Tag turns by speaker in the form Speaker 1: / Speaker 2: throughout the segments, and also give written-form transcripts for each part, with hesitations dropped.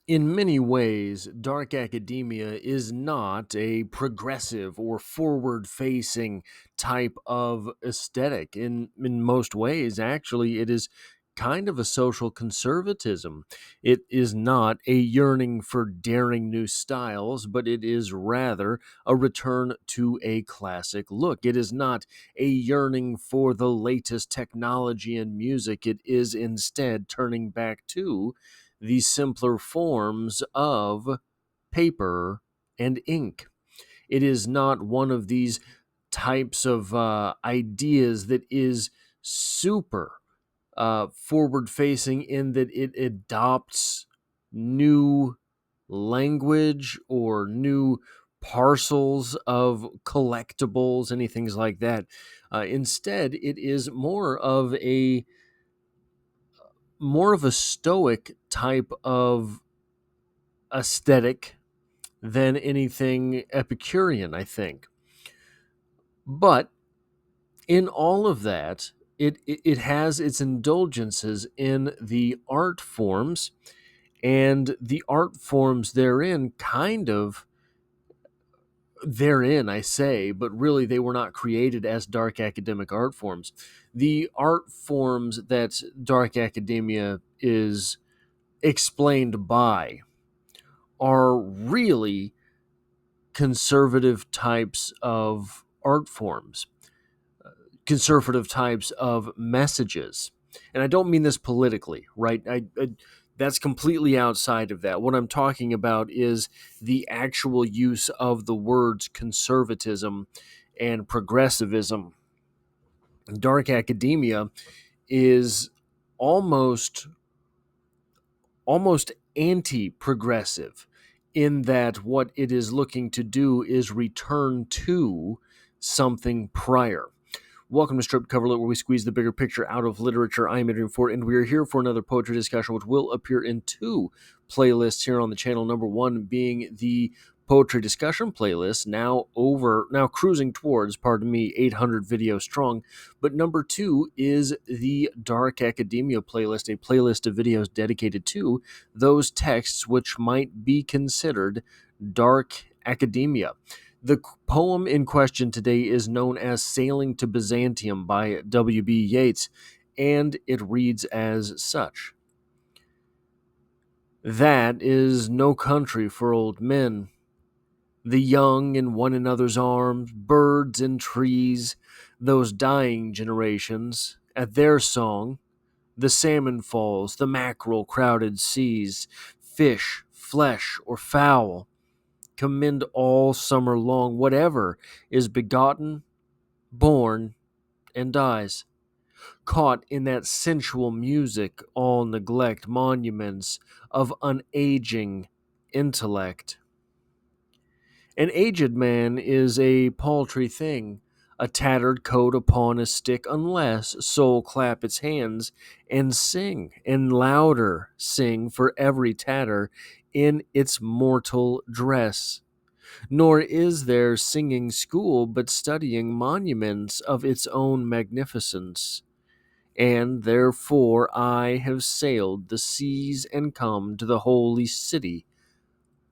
Speaker 1: In many ways, dark academia is not a progressive or forward facing type of aesthetic. In most ways, actually, it is kind of a social conservatism. It is not a yearning for daring new styles, but it is rather a return to a classic look. It is not a yearning for the latest technology in music. It is instead turning back to the simpler forms of paper and ink. It is not one of these types of ideas that is super forward facing in that it adopts new language or new parcels of collectibles, anything like that. Instead, it is more of a stoic type of aesthetic than anything Epicurean, I think. But in all of that, it has its indulgences in the art forms, and the art forms therein I say, but really they were not created as dark academic art forms. The art forms that dark academia is explained by are really conservative types of art forms, conservative types of messages. And I don't mean this politically, right? That's completely outside of that. What I'm talking about is the actual use of the words conservatism and progressivism. Dark academia is almost almost anti-progressive in that what it is looking to do is return to something prior. Welcome to Stripped Coverlet, where we squeeze the bigger picture out of literature. I'm Adrian Ford, and we are here for another poetry discussion, which will appear in two playlists here on the channel. Number one being the poetry discussion playlist, now cruising towards, 800 videos strong. But number two is the Dark Academia playlist, a playlist of videos dedicated to those texts which might be considered dark academia. The poem in question today is known as Sailing to Byzantium by W.B. Yeats, and it reads as such. That is no country for old men, the young in one another's arms, birds and trees, those dying generations, at their song, the salmon falls, the mackerel crowded seas, fish, flesh, or fowl, commend all summer long whatever is begotten, born, and dies. Caught in that sensual music, all neglect monuments of unaging intellect. An aged man is a paltry thing, a tattered coat upon a stick, unless soul clap its hands and sing, and louder sing for every tatter in its mortal dress. Nor is there singing school, but studying monuments of its own magnificence. And therefore I have sailed the seas and come to the holy city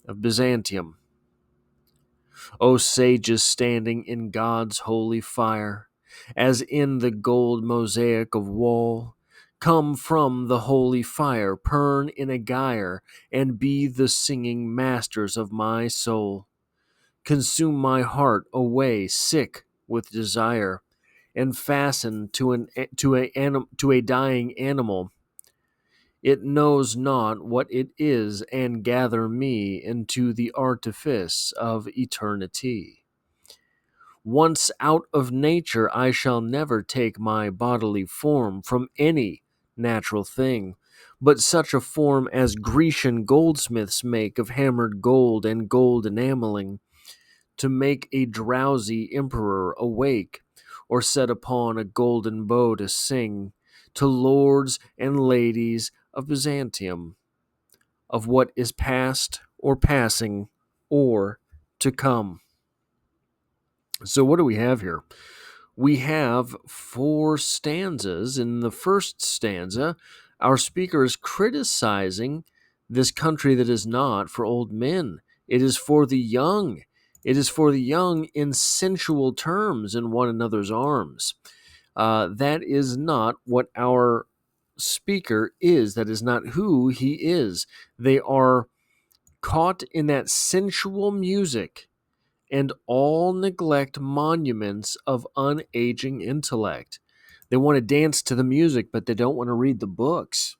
Speaker 1: of Byzantium. O sages standing in God's holy fire, as in the gold mosaic of wall, come from the holy fire, burn in a gyre, and be the singing masters of my soul. Consume my heart away, sick with desire, and fasten to a dying animal. It knows not what it is, and gather me into the artifice of eternity. Once out of nature, I shall never take my bodily form from any natural thing, but such a form as Grecian goldsmiths make of hammered gold and gold enameling, to make a drowsy emperor awake, or set upon a golden bow to sing to lords and ladies of Byzantium of what is past or passing or to come. So, what do we have here? We have four stanzas. In the first stanza, our speaker is criticizing this country that is not for old men. It is for the young. It is for the young in sensual terms in one another's arms. That is not what our speaker is. That is not who he is. They are caught in that sensual music and all neglect monuments of unaging intellect. They want to dance to the music, but they don't want to read the books.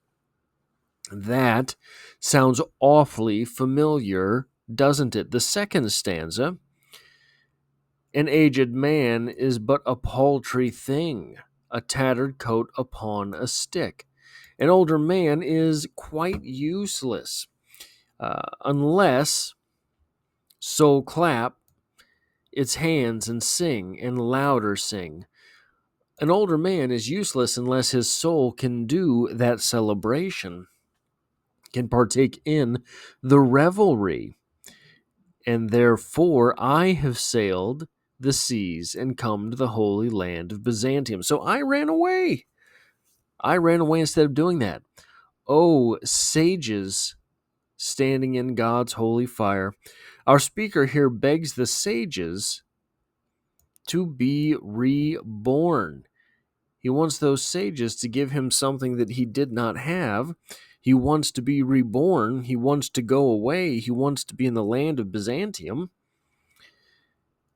Speaker 1: That sounds awfully familiar, doesn't it? The second stanza: an aged man is but a paltry thing, a tattered coat upon a stick. An older man is quite useless, unless so clap its hands and sing, and louder sing. An older man is useless unless his soul can do that celebration, can partake in the revelry. And therefore I have sailed the seas and come to the holy land of Byzantium. So I ran away. I ran away instead of doing that. Oh, sages standing in God's holy fire. Our speaker here begs the sages to be reborn. He wants those sages to give him something that he did not have. He wants to be reborn. He wants to go away. He wants to be in the land of Byzantium.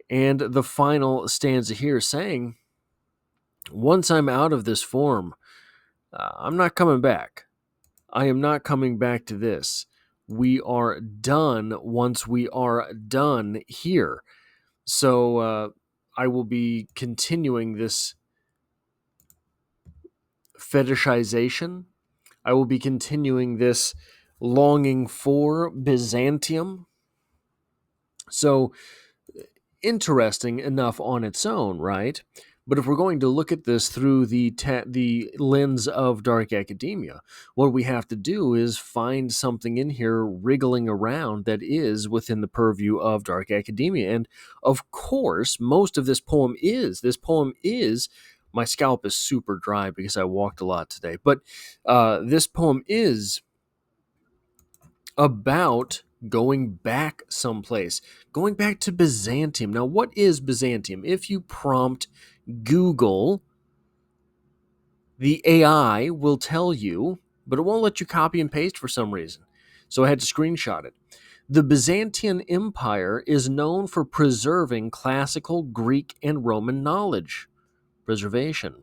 Speaker 1: And the final stanza here saying, once I'm out of this form, I'm not coming back. I am not coming back to this. We are done once we are done here. So I will be continuing this fetishization. I will be continuing this longing for Byzantium. So interesting enough on its own, right? But if we're going to look at this through the lens of dark academia, what we have to do is find something in here wriggling around that is within the purview of dark academia. And of course, most of this poem is. My scalp is super dry because I walked a lot today. But this poem is about going back someplace, going back to Byzantium. Now, what is Byzantium? If you prompt Google, the AI will tell you, but it won't let you copy and paste for some reason. So I had to screenshot it. The Byzantine Empire is known for preserving classical Greek and Roman knowledge. Conservation.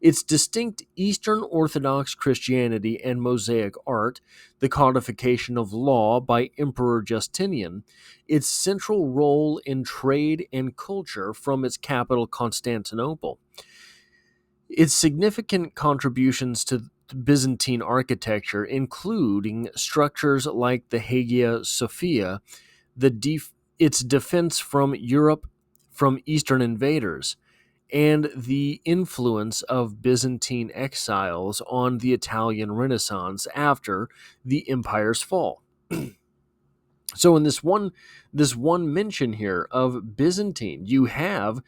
Speaker 1: Its distinct Eastern Orthodox Christianity and Mosaic art, the codification of law by Emperor Justinian, its central role in trade and culture from its capital Constantinople, its significant contributions to Byzantine architecture, including structures like the Hagia Sophia, its defense from Europe from Eastern invaders, and the influence of Byzantine exiles on the Italian Renaissance after the empire's fall. So in this one mention here of Byzantine, you have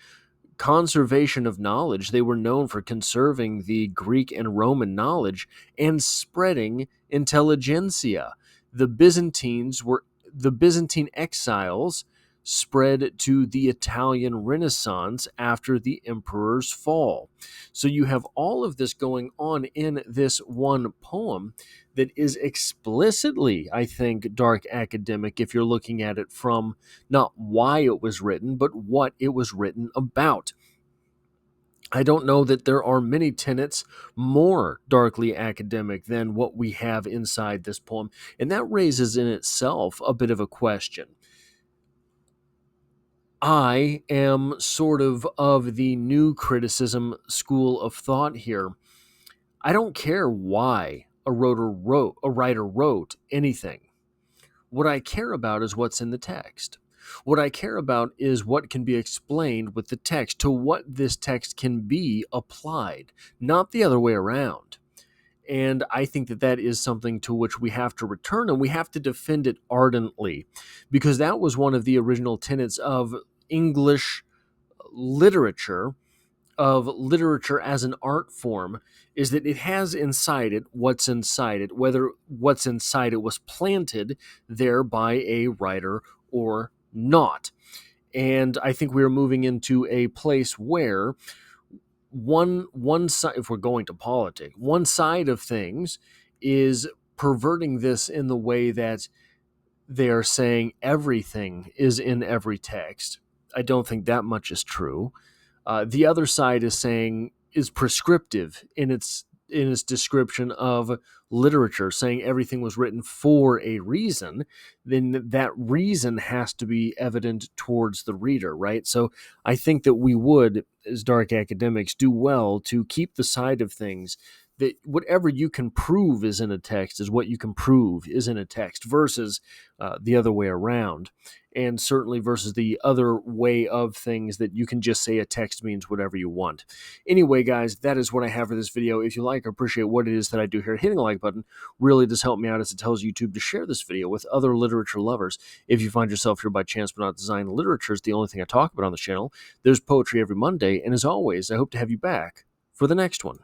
Speaker 1: conservation of knowledge. They were known for conserving the Greek and Roman knowledge and spreading intelligentsia. The Byzantine exiles spread to the Italian Renaissance after the emperor's fall. So you have all of this going on in this one poem that is explicitly, I think, dark academic if you're looking at it from not why it was written, but what it was written about. I don't know that there are many tenets more darkly academic than what we have inside this poem, and that raises in itself a bit of a question. I am sort of the new criticism school of thought here. I don't care why a writer wrote anything. What I care about is what's in the text. What I care about is what can be explained with the text, to what this text can be applied, not the other way around. And I think that that is something to which we have to return, and we have to defend it ardently, because that was one of the original tenets of English literature of literature as an art form is that it has inside it what's inside it, whether what's inside it was planted there by a writer or not. And I think we are moving into a place where one side, if we're going to politics, one side of things is perverting this in the way that they are saying everything is in every text. I don't think that much is true. The other side is prescriptive in its description of literature, saying everything was written for a reason. Then that reason has to be evident towards the reader, right? So I think that we would, as dark academics, do well to keep the side of things that whatever you can prove is in a text is what you can prove is in a text versus the other way around. And certainly versus the other way of things that you can just say a text means whatever you want. Anyway, guys, that is what I have for this video. If you like or appreciate what it is that I do here, hitting the like button really does help me out, as it tells YouTube to share this video with other literature lovers. If you find yourself here by chance but not design, literature is the only thing I talk about on the channel. There's poetry every Monday, and as always, I hope to have you back for the next one.